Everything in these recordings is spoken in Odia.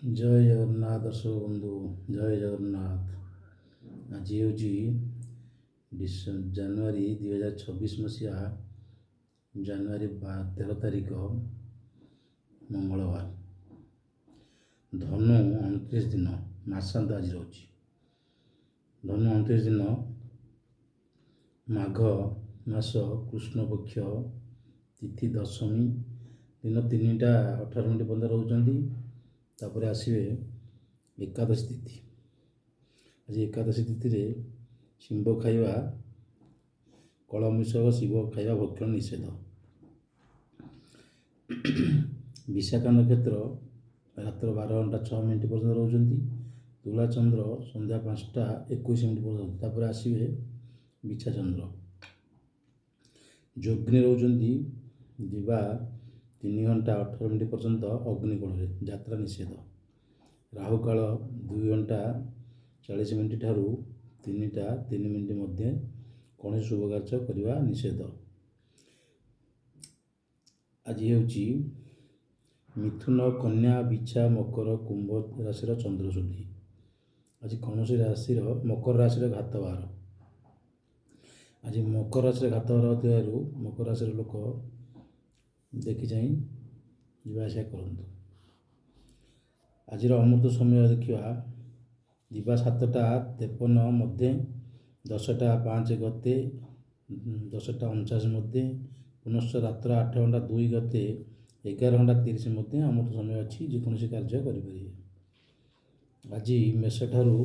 ଜୟ ଜଗନ୍ନାଥ ଦର୍ଶକ ବନ୍ଧୁ, ଜୟ ଜଗନ୍ନାଥ। ଆଜି ହେଉଛି ଜାନୁଆରୀ 2026 ମସିହା ଜାନୁଆରୀ 13 ତାରିଖ ମଙ୍ଗଳବାର। ଧନୁ 29 ଦିନ, ମାସାନ୍ତ ଆଜି ରହୁଛି। ଧନୁ 29 ଦିନ, ମାଘ ମାସ କୃଷ୍ଣପକ୍ଷ ତିଥି ଦଶମୀ ଦିନ 3ଟା 18 ମିନିଟ୍ ପର୍ଯ୍ୟନ୍ତ ରହୁଛନ୍ତି। ତାପରେ ଆସିବେ ଏକାଦଶୀ ତିଥି। ଆଜି ଏକାଦଶୀ ତିଥିରେ ଶିମ୍ବ ଖାଇବା, କଳମିଶକ ଶିବ ଖାଇବା ଭକ୍ଷଣ ନିଷେଧ। ବିଶାଖା ନକ୍ଷତ୍ର ରାତ୍ର 12 ଘଣ୍ଟା 6 ମିନିଟ୍ ପର୍ଯ୍ୟନ୍ତ ରହୁଛନ୍ତି। ତୁଳା ଚନ୍ଦ୍ର ସନ୍ଧ୍ୟା 5ଟା 21 ମିନିଟ୍ ପର୍ଯ୍ୟନ୍ତ। ତାପରେ ଆସିବେ ବିଛା ଚନ୍ଦ୍ର। ଯୋଗ୍ନି ରହୁଛନ୍ତି ଦିବା 3 ଘଣ୍ଟା 18 ମିନିଟ୍ ପର୍ଯ୍ୟନ୍ତ ଅଗ୍ନିକୋଣରେ, ଯାତ୍ରା ନିଷେଧ। ରାହୁକାଳ 2 ଘଣ୍ଟା 40 ମିନିଟ୍ ଠାରୁ 3ଟା 3 ମିନିଟ୍ ମଧ୍ୟରେ କୌଣସି ଶୁଭ କାର୍ଯ୍ୟ କରିବା ନିଷେଧ। ଆଜି ହେଉଛି ମିଥୁନ, କନ୍ୟା, ବିଛା, ମକର, କୁମ୍ଭ ରାଶିର ଚନ୍ଦ୍ରଶୁଦ୍ଧି। ଆଜି କୌଣସି ରାଶିର ମକର ରାଶିର ଘାତବାର। ଆଜି ମକର ରାଶିରେ ଘାତବାର ଥିବାରୁ ମକର ରାଶିର ଲୋକ ଦେଖି ଚାହିଁ ଯିବା ଆସିବା କରନ୍ତୁ। ଆଜିର ଅମୃତ ସମୟ ଦେଖିବା ଦିବା 7ଟା 53 ମଧ୍ୟରେ, 10ଟା 5 ଗତେ, 10ଟା 49 ମଧ୍ୟରେ, ପୁନଶ୍ଚ ରାତ୍ର 8 ଘଣ୍ଟା 2 ଗତେ, 11 ଘଣ୍ଟା 30 ମଧ୍ୟରେ ଅମୃତ ସମୟ ଅଛି। ଯେକୌଣସି କାର୍ଯ୍ୟ କରିପାରିବେ। ଆଜି ମେଷ ଠାରୁ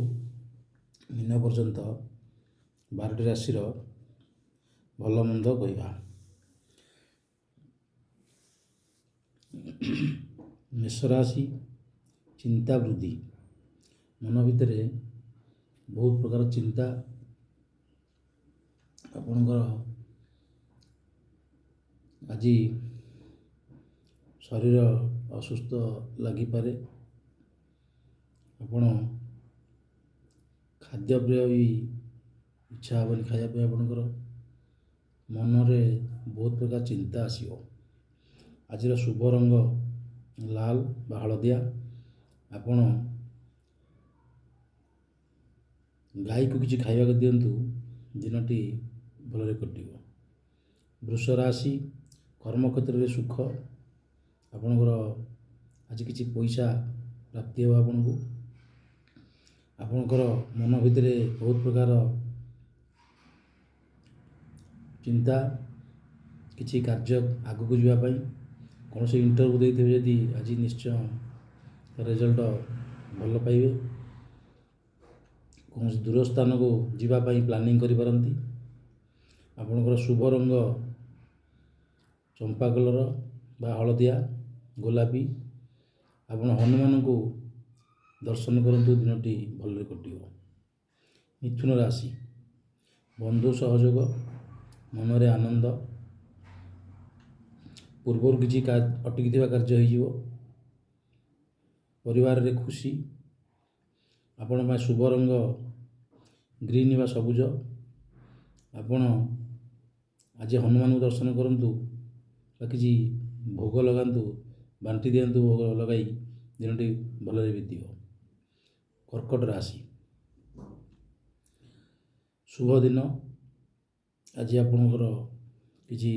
ମୀନ ପର୍ଯ୍ୟନ୍ତ 12ଟି ରାଶିର ଭଲ ମନ୍ଦ କହିବା। ମେଷ ରାଶି, ଚିନ୍ତା ବୃଦ୍ଧି। ମନ ଭିତରେ ବହୁତ ପ୍ରକାର ଚିନ୍ତା ଆପଣଙ୍କର ଆଜି ଶରୀର ଅସୁସ୍ଥ ଲାଗିପାରେ। ଆପଣ ଖାଦ୍ୟପେୟ ବି ଇଚ୍ଛା ହେବନି ଖାଇବା ପାଇଁ। ଆପଣଙ୍କର ମନରେ ବହୁତ ପ୍ରକାର ଚିନ୍ତା ଆସିବ। ଆଜିର ଶୁଭ ରଙ୍ଗ ଲାଲ ବା ହଳଦିଆ। ଆପଣ ଗାଈକୁ କିଛି ଖାଇବାକୁ ଦିଅନ୍ତୁ, ଦିନଟି ଭଲରେ କଟିବ। ବୃଷ ରାଶି, କର୍ମକ୍ଷେତ୍ରରେ ସୁଖ। ଆପଣଙ୍କର ଆଜି କିଛି ପଇସା ପ୍ରାପ୍ତି ହେବ। ଆପଣଙ୍କର ମନ ଭିତରେ ବହୁତ ପ୍ରକାର ଚିନ୍ତା, କିଛି କାର୍ଯ୍ୟ ଆଗକୁ ଯିବା ପାଇଁ। କୌଣସି ଇଣ୍ଟରଭ୍ୟୁ ଦେଇଥିବେ ଯଦି ଆଜି ନିଶ୍ଚୟ ରେଜଲ୍ଟ ଭଲ ପାଇବେ। କୌଣସି ଦୂର ସ୍ଥାନକୁ ଯିବା ପାଇଁ ପ୍ଲାନିଂ କରିପାରନ୍ତି। ଆପଣଙ୍କର ଶୁଭ ରଙ୍ଗ ଚମ୍ପା କଲର ବା ହଳଦିଆ, ଗୋଲାପୀ। ଆପଣ ହନୁମାନଙ୍କୁ ଦର୍ଶନ କରନ୍ତୁ, ଦିନଟି ଭଲରେ କଟିବ। ମିଥୁନ ରାଶି, ବନ୍ଧୁ ସହଯୋଗ, ମନରେ ଆନନ୍ଦ। ପୂର୍ବରୁ କିଛି ଅଟକିଥିବା କାର୍ଯ୍ୟ ହୋଇଯିବ। ପରିବାରରେ ଖୁସି। ଆପଣଙ୍କ ପାଇଁ ଶୁଭ ରଙ୍ଗ ଗ୍ରୀନ୍ ବା ସବୁଜ। ଆପଣ ଆଜି ହନୁମାନଙ୍କୁ ଦର୍ଶନ କରନ୍ତୁ ବା କିଛି ଭୋଗ ଲଗାନ୍ତୁ, ବାଣ୍ଟି ଦିଅନ୍ତୁ। ଭୋଗ ଲଗାଇ ଦିନଟି ଭଲରେ ବିତିବ। କର୍କଟ ରାଶି, ଶୁଭ ଦିନ। ଆଜି ଆପଣଙ୍କର କିଛି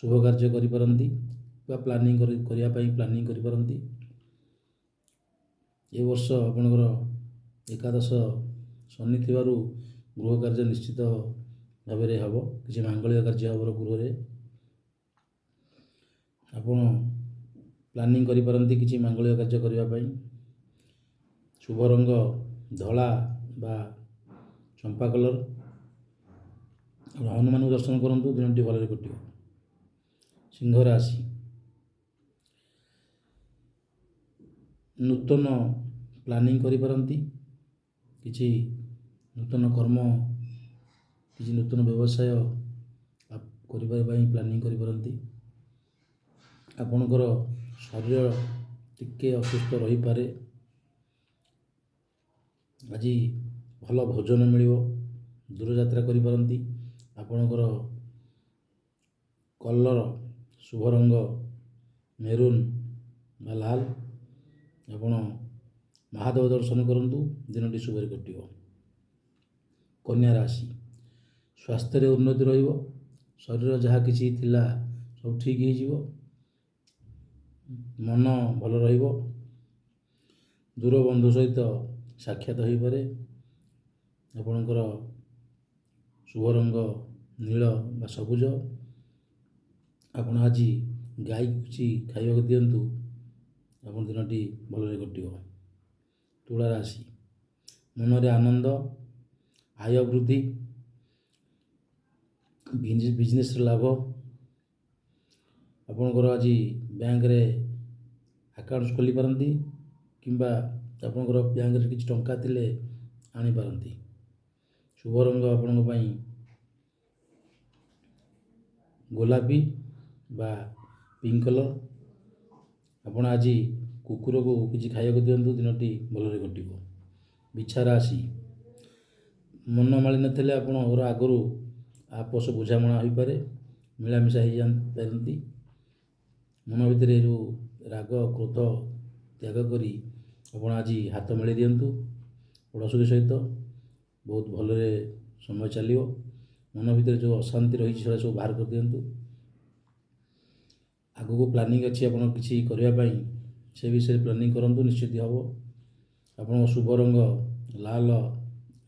ଶୁଭ କାର୍ଯ୍ୟ କରିପାରନ୍ତି ବା କରିବା ପାଇଁ ପ୍ଲାନିଂ କରିପାରନ୍ତି। ଏ ବର୍ଷ ଆପଣଙ୍କର ଏକାଦଶ ଶନି ଥିବାରୁ ଗୃହ କାର୍ଯ୍ୟ ନିଶ୍ଚିତ ଭାବରେ ହେବ। କିଛି ମାଙ୍ଗଳିକ କାର୍ଯ୍ୟ ହେବ ଗୃହରେ। ଆପଣ ପ୍ଲାନିଂ କରିପାରନ୍ତି କିଛି ମାଙ୍ଗଳିକ କାର୍ଯ୍ୟ କରିବା ପାଇଁ। ଶୁଭ ରଙ୍ଗ ଧଳା ବା ଚମ୍ପା କଲର। ହନୁମାନଙ୍କୁ ଦର୍ଶନ କରନ୍ତୁ, ଦିନଟି ଭଲରେ କଟିବ। ସିଂହ ରାଶି, ନୂତନ ପ୍ଲାନିଂ କରିପାରନ୍ତି। କିଛି ନୂତନ କର୍ମ, କିଛି ନୂତନ ବ୍ୟବସାୟ କରିବା ପାଇଁ ପ୍ଲାନିଂ କରିପାରନ୍ତି। ଆପଣଙ୍କର ଶରୀର ଟିକେ ଅସୁସ୍ଥ ରହିପାରେ। ଆଜି ଭଲ ଭୋଜନ ମିଳିବ। ଦୂରଯାତ୍ରା କରିପାରନ୍ତି। ଆପଣଙ୍କର କଲର ଶୁଭ ରଙ୍ଗ ମେରୁନ୍ ବା ଲାଲ। ଆପଣ ମହାଦେବ ଦର୍ଶନ କରନ୍ତୁ, ଦିନଟି ଶୁଭରେ କଟିବ। କନ୍ୟା ରାଶି, ସ୍ୱାସ୍ଥ୍ୟରେ ଉନ୍ନତି ରହିବ, ଶରୀର ଯାହା କିଛି ଥିଲା ସବୁ ଠିକ୍ ହେଇଯିବ, ମନ ଭଲ ରହିବ, ଦୂର ବନ୍ଧୁ ସହିତ ସାକ୍ଷାତ ହୋଇପାରେ। ଆପଣଙ୍କର ଶୁଭ ରଙ୍ଗ ନୀଳ ବା ସବୁଜ। ଆପଣ ଆଜି ଗାଈକୁ କିଛି ଖାଇବାକୁ ଦିଅନ୍ତୁ, ଆପଣ ଦିନଟି ଭଲରେ କଟିବ। ତୁଳା ରାଶି, ମନରେ ଆନନ୍ଦ, ଆୟ ବୃଦ୍ଧି, ବିଜନେସ୍ରେ ଲାଭ। ଆପଣଙ୍କର ଆଜି ବ୍ୟାଙ୍କରେ ଆକାଉଣ୍ଟ ଖୋଲିପାରନ୍ତି କିମ୍ବା ଆପଣଙ୍କର ବ୍ୟାଙ୍କରେ କିଛି ଟଙ୍କା ଥିଲେ ଆଣିପାରନ୍ତି। ଶୁଭ ରଙ୍ଗ ଆପଣଙ୍କ ପାଇଁ ଗୋଲାପୀ ବା ପିଙ୍କ କଲର୍। ଆପଣ ଆଜି କୁକୁରକୁ କିଛି ଖାଇବାକୁ ଦିଅନ୍ତୁ, ଦିନଟି ଭଲରେ କଟିବ। ବିଛା ରାଶି, ମନ ମାଳି ନଥିଲେ ଆପଣଙ୍କର ଆଗରୁ ଆପୋଷ ବୁଝାମଣା ହୋଇପାରେ, ମିଳାମିଶା ହେଇପାରନ୍ତି। ମନ ଭିତରେ ଯେଉଁ ରାଗ କ୍ରୋଧ ତ୍ୟାଗ କରି ଆପଣ ଆଜି ହାତ ମିଳେଇ ଦିଅନ୍ତୁ ପଡ଼ୋଶୀ ସହିତ, ବହୁତ ଭଲରେ ସମୟ ଚାଲିବ। ମନ ଭିତରେ ଯେଉଁ ଅଶାନ୍ତି ରହିଛି ସେଟା ସବୁ ବାହାର କରିଦିଅନ୍ତୁ। ଆଗକୁ ପ୍ଲାନିଂ ଅଛି ଆପଣ କିଛି କରିବା ପାଇଁ, ସେ ବିଷୟରେ ପ୍ଲାନିଂ କରନ୍ତୁ, ନିଶ୍ଚିତ ହେବ। ଆପଣଙ୍କ ଶୁଭ ରଙ୍ଗ ଲାଲ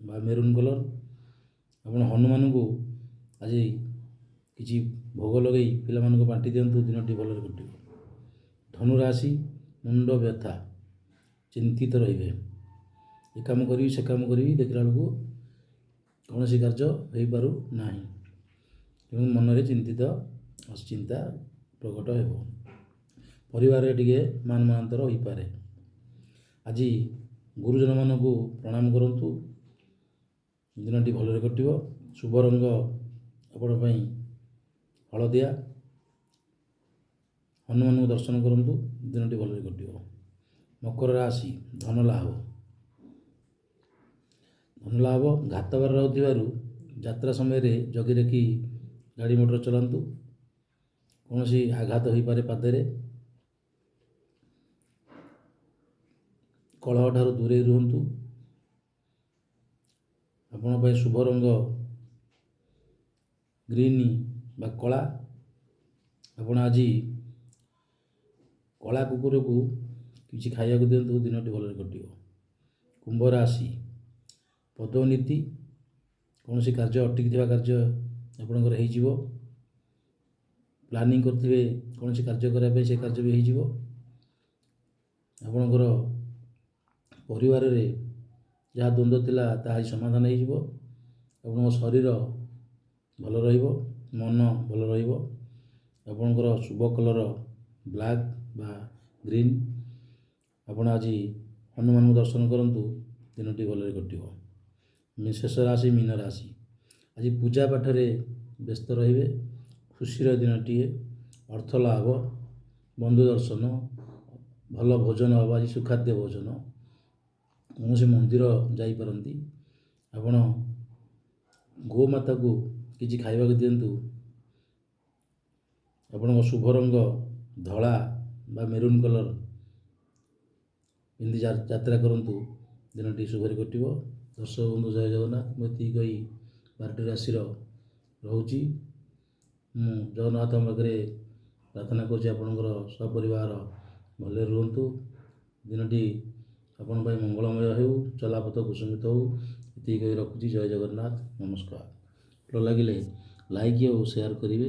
ବା ମେରୁନ୍ କଲର୍। ଆପଣ ହନୁମାନଙ୍କୁ ଆଜି କିଛି ଭୋଗ ଲଗାଇ ପିଲାମାନଙ୍କୁ ବାଣ୍ଟି ଦିଅନ୍ତୁ, ଦିନଟି ଭଲରେ କଟିବ। ଧନୁ ରାଶି, ମୁଣ୍ଡ ବ୍ୟଥା, ଚିନ୍ତିତ ରହିବେ, ଏ କାମ କରିବି ସେ କାମ କରିବି, ଦେଖିଲା ବେଳକୁ କୌଣସି କାର୍ଯ୍ୟ ହୋଇପାରୁନାହିଁ, ତେଣୁ ମନରେ ଚିନ୍ତା ପ୍ରକଟ ହେବ। ପରିବାରରେ ଟିକେ ମାନ ମନାନ୍ତର ହୋଇପାରେ। ଆଜି ଗୁରୁଜନମାନଙ୍କୁ ପ୍ରଣାମ କରନ୍ତୁ, ଦିନଟି ଭଲରେ କଟିବ। ଶୁଭ ରଙ୍ଗ ଆପଣ ପାଇଁ ହଳଦିଆ। ହନୁମାନଙ୍କୁ ଦର୍ଶନ କରନ୍ତୁ, ଦିନଟି ଭଲରେ କଟିବ। ମକର ରାଶି, ଧନ ଲାଭ, ଘାତ ବାର ରହୁଥିବାରୁ ଯାତ୍ରା ସମୟରେ ଜଗି ରଖି ଗାଡ଼ି ମଟର ଚଲାନ୍ତୁ, କୌଣସି ଆଘାତ ହୋଇପାରେ ପାଦରେ। କଳହ ଠାରୁ ଦୂରେଇ ରୁହନ୍ତୁ। ଆପଣଙ୍କ ପାଇଁ ଶୁଭ ରଙ୍ଗ ଗ୍ରୀନ୍ ବା କଳା। ଆପଣ ଆଜି କଳା କୁକୁରକୁ କିଛି ଖାଇବାକୁ ଦିଅନ୍ତୁ, ଦିନଟି ଭଲରେ କଟିବ। କୁମ୍ଭ ରାଶି, ପଦୋନ୍ନତି, କୌଣସି କାର୍ଯ୍ୟ ଅଟକିଥିବା କାର୍ଯ୍ୟ ଆପଣଙ୍କର ହେଇଯିବ। ପ୍ଲାନିଂ କରିଥିବେ କୌଣସି କାର୍ଯ୍ୟ କରିବା ପାଇଁ, ସେ କାର୍ଯ୍ୟ ବି ହେଇଯିବ। ଆପଣଙ୍କର ପରିବାରରେ ଯାହା ଦ୍ୱନ୍ଦ୍ୱ ଥିଲା ତାହା ଆଜି ସମାଧାନ ହେଇଯିବ। ଆପଣଙ୍କ ଶରୀର ଭଲ ରହିବ, ମନ ଭଲ ରହିବ। ଆପଣଙ୍କର ଶୁଭ କଲର୍ ବ୍ଲାକ୍ ବା ଗ୍ରୀନ୍। ଆପଣ ଆଜି ହନୁମାନଙ୍କୁ ଦର୍ଶନ କରନ୍ତୁ, ଦିନଟି ଭଲରେ କଟିବ। ଶେଷ ରାଶି ମୀନ ରାଶି, ଆଜି ପୂଜା ପାଠରେ ବ୍ୟସ୍ତ ରହିବେ, ଖୁସିର ଦିନଟିଏ, ଅର୍ଥ ଲାଭ, ବନ୍ଧୁ ଦର୍ଶନ, ଭଲ ଭୋଜନ ହେବ, ଆଜି ସୁଖାଦ୍ୟ ଭୋଜନ। କୌଣସି ମନ୍ଦିର ଯାଇପାରନ୍ତି। ଆପଣ ଗୋମାତାକୁ କିଛି ଖାଇବାକୁ ଦିଅନ୍ତୁ। ଆପଣଙ୍କ ଶୁଭ ରଙ୍ଗ ଧଳା ବା ମେରୁନ୍ କଲର୍ ପିନ୍ଧି ଯାତ୍ରା କରନ୍ତୁ, ଦିନଟି ଶୁଭରେ କଟିବ। ଦର୍ଶକ ବନ୍ଧୁ ଜୟ ଜଗନ୍ନାଥ। ମୁଁ ଏତିକି କହି 12ଟି ରାଶିର ରହୁଛି। ମୁଁ ଜଗନ୍ନାଥଙ୍କ ପାଖରେ ପ୍ରାର୍ଥନା କରୁଛି ଆପଣଙ୍କର ସପରିବାର ଭଲରେ ରୁହନ୍ତୁ, ଦିନଟି ଆପଣଙ୍କ ପାଇଁ ମଙ୍ଗଳମୟ ହେଉ, ଚଲାପଥ କୁସୁମିତ ହେଉ। ଏତିକି କହି ରଖୁଛି। ଜୟ ଜଗନ୍ନାଥ, ନମସ୍କାର। ଭଲ ଲାଗିଲେ ଲାଇକ୍ ଆଉ ସେୟାର କରିବେ।